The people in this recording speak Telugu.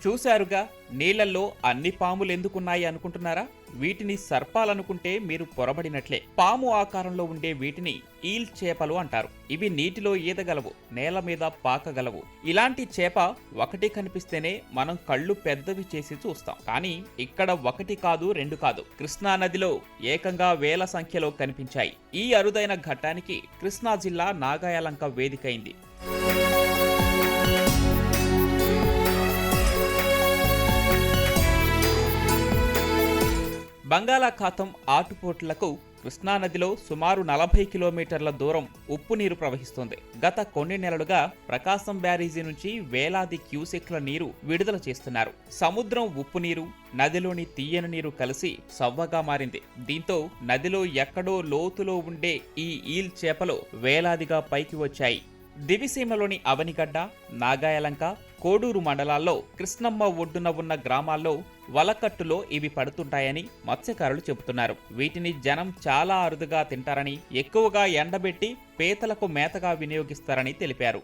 చూశారుగా, నీళ్లల్లో అన్ని పాములెందుకున్నాయి అనుకుంటున్నారా? వీటిని సర్పాలనుకుంటే మీరు పొరబడినట్లే. పాము ఆకారంలో ఉండే వీటిని ఈల్ చేపలు అంటారు. ఇవి నీటిలో ఈదగలవు, నేల మీద పాకగలవు. ఇలాంటి చేప ఒకటి కనిపిస్తేనే మనం కళ్ళు పెద్దవి చేసి చూస్తాం. కానీ ఇక్కడ ఒకటి కాదు, రెండు కాదు, కృష్ణా నదిలో ఏకంగా వేల సంఖ్యలో కనిపించాయి. ఈ అరుదైన ఘట్టానికి కృష్ణా జిల్లా నాగాయలంక వేదికైంది. బంగాళాఖాతం ఆటుపోట్లకు కృష్ణానదిలో సుమారు 40 కిలోమీటర్ల దూరం ఉప్పు నీరు ప్రవహిస్తుంది. గత కొన్ని నెలలుగా ప్రకాశం బ్యారేజీ నుంచి వేలాది క్యూసెక్ల నీరు విడుదల చేస్తున్నారు. సముద్రం ఉప్పు నీరు, నదిలోని తీయని నీరు కలిసి సవ్వగా మారింది. దీంతో నదిలో ఎక్కడో లోతులో ఉండే ఈ ఈల్ చేపలు వేలాదిగా పైకి వచ్చాయి. దివిసీమలోని అవనిగడ్డ, నాగాయలంక, కోడూరు మండలాల్లో కృష్ణమ్మ ఒడ్డున ఉన్న గ్రామాల్లో వలకట్టులో ఇవి పడుతుంటాయని మత్స్యకారులు చెబుతున్నారు. వీటిని జనం చాలా అరుదుగా తింటారని, ఎక్కువగా ఎండబెట్టి పీతలకు మేతగా వినియోగిస్తారని తెలిపారు.